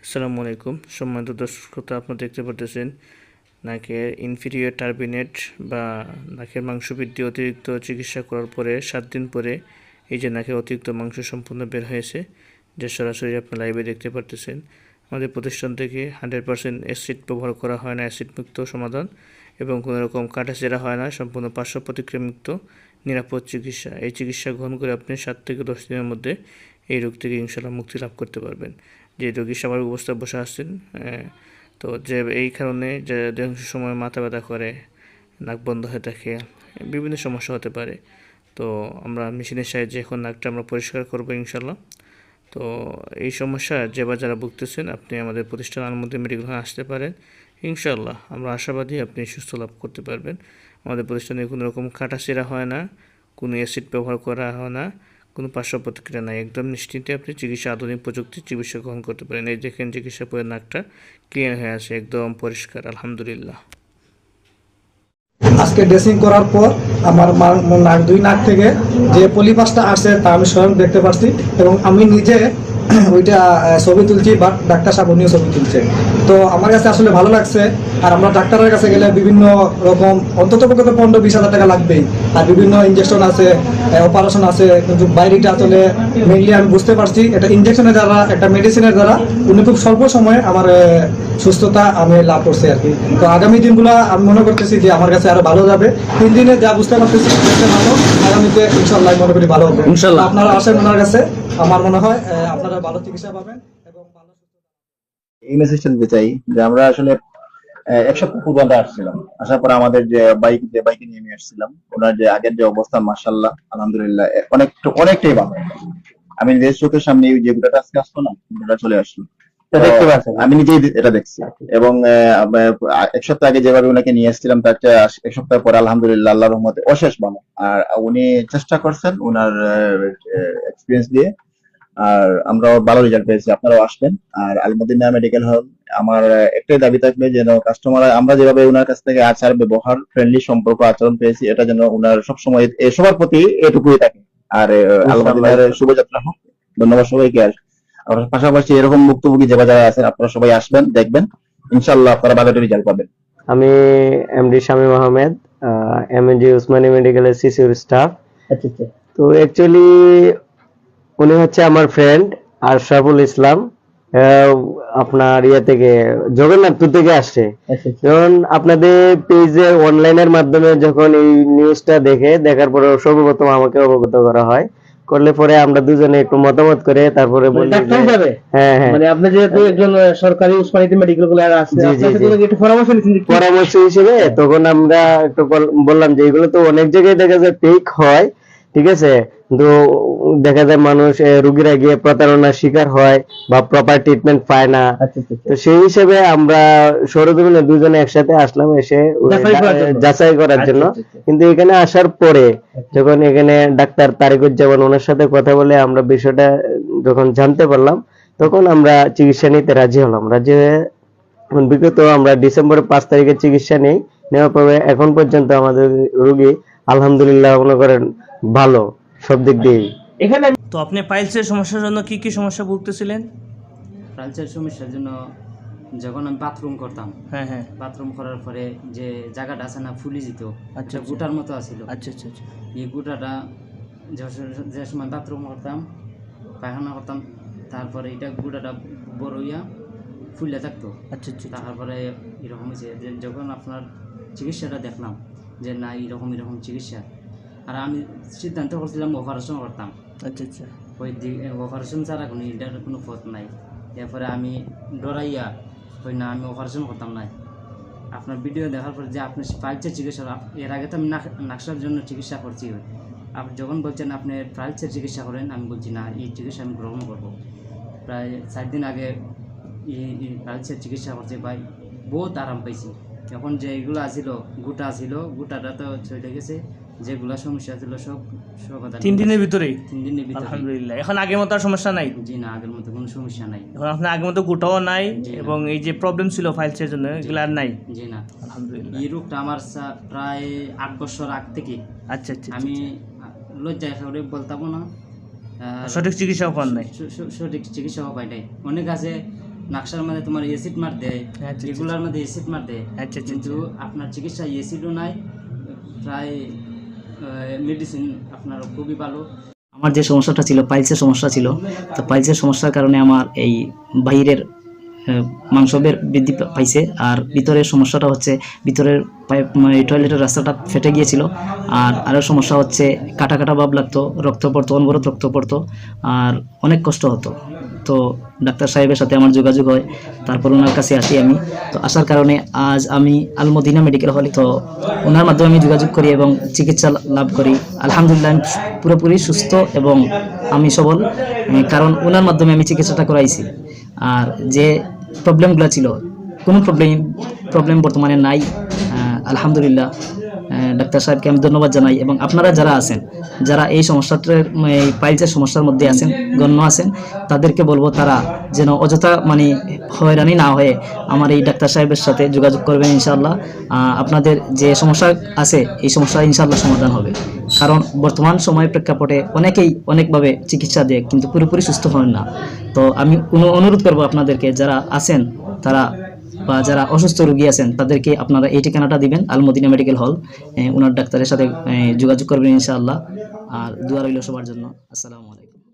আসসালামু আলাইকুম সম্মানিত দর্শক শ্রোতা, আপনারা দেখতে পারতেছেন নাকের ইনফিরিয়র টার্বিনেট বা নাকের মাংস বৃদ্ধি অতিরিক্ত চিকিৎসা করার পরে 7 দিন পরে এই যে নাকের অতিরিক্ত মাংস সম্পূর্ণ বের হয়েছে, যে সরাসরি আপনার লাইভে দেখতে পারতেছেন। আমাদের প্রতিষ্ঠান থেকে 100% অ্যাসিড ব্যবহার করা হয় না, অ্যাসিড মুক্ত সমাধান এবং কোনো রকম কাটাছেঁড়া হয় না, সম্পূর্ণ পার্শ্ব প্রতিক্রিয়া মুক্ত নিরাপদ চিকিৎসা। এই চিকিৎসা গ্রহণ করে আপনি 7 থেকে 10 দিনের মধ্যে এই রোগ থেকে ইনশাআল্লাহ মুক্তি লাভ করতে পারবেন। যে রোগী স্বাভাবিক অবস্থায় বসে আসছেন, তো যে এই কারণে যে অধিকাংশ সময় মাথা ব্যথা করে, নাক বন্ধ হয়ে থাকে, বিভিন্ন সমস্যা হতে পারে। তো আমরা মেশিনের সাহায্যে এখন নাকটা আমরা পরিষ্কার করবো ইনশাল্লাহ। তো এই সমস্যা যে বা যারা ভুগতেছেন, আপনি আমাদের প্রতিষ্ঠান আলমুদ্দিন মেডিকেল হলে আসতে পারেন ইনশাল্লাহ। আমরা আশাবাদী আপনি সুস্থ লাভ করতে পারবেন। আমাদের প্রতিষ্ঠানে কোনো রকম কাটাছেঁড়া হয় না, কোনো অ্যাসিড ব্যবহার করা হয় না, কোনো পার্শ্ব প্রতিক্রিয়া নাই। একদম নিশ্চিন্তে আপনি চিকিৎসা, আধুনিক প্রযুক্তির চিকিৎসা গ্রহণ করতে পারেন। এই দেখেন চিকিৎসা পরে নাকটা ক্লিয়ার হয়ে আসে, একদম পরিষ্কার, আলহামদুলিল্লাহ। আজকে ড্রেসিং করার পর আমার দুই নাক থেকে যে পলিপাসটা আসছে তা আমি স্বয়ং দেখতে পাচ্ছি এবং আমি নিজে ওইটা ছবি তুলছি বা ডাক্তার সাহেব উনিও ছবি তুলছে। তো আমার কাছে আসলে ভালো লাগছে। আর আমরা ডাক্তারের কাছে গেলে বিভিন্ন রকম অন্তত 15-20 হাজার টাকা লাগবেই, আর বিভিন্ন ইঞ্জেকশন আছে, অপারেশন আছে, কিন্তু বাইরেটা আসলে মেইনলি আমি বুঝতে পারছি এটা ইঞ্জেকশনের দ্বারা, একটা মেডিসিনের দ্বারা উনি খুব স্বল্প সময়ে আমার সুস্থতা আমি লাভ করছি আর কি। তো আগামী দিনগুলো আমি মনে করতেছি যে আমার কাছে আরো ভালো যাবে। 3 দিনে যা বুঝতে পারতেছি ভালো, আগামীতে ইনশাল্লাহ মনে করি ভালো হবে ইনশাল্লাহ। আপনারা আসেন ওনার কাছে, আমার মনে হয় আপনারা ভালো চিকিৎসা পাবেন এবং ভালো। এই মেসেজটা দিতে চাই যে আমরা আসলে এক সপ্তাহ পূর্বে আমরা আসছিলাম, আসার পর আমাদের যে বাইকে নিয়ে আমি আসছিলাম, ওনার যে আগের যে অবস্থা মাশাআল্লাহ আলহামদুলিল্লাহ অনেকটাই ভালো। আমি নিজের চোখের সামনে যে গুটাটা আজকে আসতো না, গুটাটা চলে আসলো, দেখতে পাচ্ছেন, আমি নিজেই এটা দেখছি। এবং এক সপ্তাহ আগে যেভাবে ওনাকে নিয়ে এসেছিলাম তার চেয়ে এক সপ্তাহ পরে আলহামদুলিল্লাহ আল্লাহর রহমতে অশেষ ভালো। আর উনি চেষ্টা করছেন ওনার এক্সপিরিয়েন্স দিয়ে, আর আমরাও ভালো রেজাল্ট পেয়েছি। আপনারাও আসবেন। আর আলমদিনা মেডিকেল হল আমার একটাই দাবি থাকবে, যেন কাস্টমার আমরা যেভাবে ওনার কাছ থেকে আচার ব্যবহার ফ্রেন্ডলি সম্পর্ক আচরণ পেয়েছি, এটা যেন ওনার সবসময় সবার প্রতি এটুকুই থাকে। আর আলমদিনার শুভযাত্রা হোক। ধন্যবাদ সবাইকে। আর পাশাপাশি এরকম ভুক্তভোগী যে যারা আছেন আপনারা সবাই আসবেন, দেখবেন, ইনশাল্লাহ আপনারা ভালো রেজাল্ট পাবেন। আমি এমডি শামীম আহমেদ, এমএনজি উসমানী মেডিকেলের সিসিউর স্টাফ। আচ্ছা আচ্ছা। তো অ্যাকচুয়ালি উনি হচ্ছে আমার ফ্রেন্ড আশরাফুল ইসলাম, আপনার ইয়ে থেকে জগন্নাথপুর থেকে আসছে। যখন আপনাদের পেজে অনলাইনের মাধ্যমে যখন এই নিউজটা দেখার পরে সর্বপ্রথম আমাকে অবগত করা হয়, করলে পরে আমরা দুজনে একটু মতামত করে তারপরে বলি হ্যাঁ হ্যাঁ, মানে আপনি যেহেতু একজন সরকারি উসমানীতে মেডিকেল কলেজ আছে, একটু পরামর্শ নিচ্ছেন, পরামর্শ হিসেবে তখন আমরা একটু বললাম যে এগুলো তো অনেক জায়গায় দেখা যায় ফেক হয়, ঠিক আছে, কিন্তু দেখা যায় মানুষ রোগীরা গিয়ে প্রতারণার শিকার হয় বা প্রপার ট্রিটমেন্ট পায় না। তো সেই হিসেবে আমরা সরজমিনে দুজনে একসাথে আসলাম, এসে যাচাই করার জন্য। কিন্তু এখানে আসার পরে যখন এখানে ডাক্তার তারিকুজ্জামান ওনার সাথে কথা বলে আমরা বিষয়টা যখন জানতে পারলাম, তখন আমরা চিকিৎসা নিতে রাজি হলাম। রাজি হয়ে বিগত আমরা ডিসেম্বরের 5 তারিখে চিকিৎসা নেওয়ার পরে এখন পর্যন্ত আমাদের রোগী আলহামদুলিল্লাহ মনে করেন ভালো সব দিক দিয়ে। এখানে তো আপনি পাইলসের সমস্যার জন্য কি কি সমস্যা ভুগতেছিলেন? পাইলসের সমস্যার জন্য যখন আমি বাথরুম করতাম, হ্যাঁ হ্যাঁ, বাথরুম করার পরে যে জায়গাটা আছে না ফুলে যেত, আচ্ছা, গুটার মতো আছিল। আচ্ছা আচ্ছা আচ্ছা, এই গুটাটা যে সময় বাথরুম করতাম, পায়খানা করতাম, তারপরে এটা গুটাটা বড় হইয়া ফুলে থাকতো। আচ্ছা আচ্ছা, তারপরে এরকম হয়েছে যে যখন আপনার চিকিৎসাটা দেখলাম যে না এরকম চিকিৎসা, আর আমি সিদ্ধান্ত করছিলাম অপারেশন করতাম। আচ্ছা আচ্ছা, ওই অপারেশন ছাড়া কোনো এটার কোনো পথ নাই। এরপরে আমি ডরাইয়া ওই না আমি অপারেশন করতাম না। আপনার ভিডিও দেখার পর যে আপনি পাইলসের চিকিৎসা, এর আগে তো আমি নাকশার জন্য চিকিৎসা করছি। আপনি যখন বলছেন আপনি পাইলসের চিকিৎসা করেন, আমি বলছি না এই চিকিৎসা আমি গ্রহণ করবো। প্রায় 4 দিন আগে এই পাইলসের চিকিৎসা করছি ভাই, বহুত আরাম পাইছি। এখন যে এগুলো আছিল গুটাটা তো চলে গেছে, যেগুলা সমস্যা ছিল সব 3 দিনের ভিতরেই 3 দিনের ভিতরে আলহামদুলিল্লাহ। এখন আগের মতো আর সমস্যা নাই? জি না, আগের মতো কোনো সমস্যা নাই। এখন আপনার আগের মতো গোটাও নাই এবং এই যে প্রবলেম ছিল ফাইলসের জন্য এগুলো আর নাই? জি না, আলহামদুলিল্লাহ। এই রোগটা আমার প্রায় 8 বছর আগ থেকে। আচ্ছা আচ্ছা, আমি লজ্জায় করে বলতাম না, সঠিক চিকিৎসাও পান নাই? সঠিক চিকিৎসাও পাই নাই। অনেক আছে নাকশার মধ্যে তোমার এসিড মার দেয়, আচ্ছা, এগুলার মধ্যে এসিড মার দেয়, আচ্ছা, আচ্ছা, কিন্তু আপনার চিকিৎসা এসিডও নাই, প্রায় মেডিসিন আপনার খুবই ভালো। আমার যে সমস্যাটা ছিল, পাইলসের সমস্যা ছিল, তো পাইলসের সমস্যার কারণে আমার এই বাইরের মাংসের বৃদ্ধি পাইছে, আর ভিতরের সমস্যাটা হচ্ছে ভিতরের টয়লেটের রাস্তাটা ফেটে গিয়েছিল, আর আরও সমস্যা হচ্ছে কাটা কাটা ভাব লাগতো, রক্ত পড়তো, অনবরত রক্ত পড়তো, আর অনেক কষ্ট হতো। তো ডাক্তার সাহেবের সাথে আমার যোগাযোগ হয়, তারপর ওনার কাছে আসি আমি। তো আসার কারণে আজ আমি আল মদিনা মেডিকেল হলে, তো ওনার মাধ্যমে আমি যোগাযোগ করি এবং চিকিৎসা লাভ করি। আলহামদুলিল্লাহ আমি পুরোপুরি সুস্থ এবং আমি সবল, কারণ ওনার মাধ্যমে আমি চিকিৎসাটা করাইছি। আর যে প্রবলেমগুলো ছিল, কোনো প্রবলেম বর্তমানে নাই, আলহামদুলিল্লাহ। ডাক্তার সাহেবকে আমি ধন্যবাদ জানাই, এবং আপনারা যারা আছেন, যারা এই সমস্যাটার এই পাইলসের সমস্যার মধ্যে আছেন, গণ্য আছেন, তাদেরকে বলবো তারা যেন অযথা হয়রানি না হয়ে আমার এই ডাক্তার সাহেবের সাথে যোগাযোগ করবেন। ইনশাআল্লাহ আপনাদের যে সমস্যা আছে, এই সমস্যা ইনশাআল্লাহ সমাধান হবে। কারণ বর্তমান সময়ের প্রেক্ষাপটে অনেকেই অনেকভাবে চিকিৎসা দেয়, কিন্তু পুরোপুরি সুস্থ হন না। তো আমি অনুরোধ করবো আপনাদেরকে, যারা আছেন তারা বা যারা অসুস্থ রোগী আছেন, তাদেরকে আপনারা এই ঠিকানাটা দিবেন, আল মদিনা মেডিকেল হল, ওনার ডাক্তারের সাথে যোগাযোগ করবেন ইনশাআল্লাহ। আর দোয়া রইল সবার জন্য। আসসালামু আলাইকুম।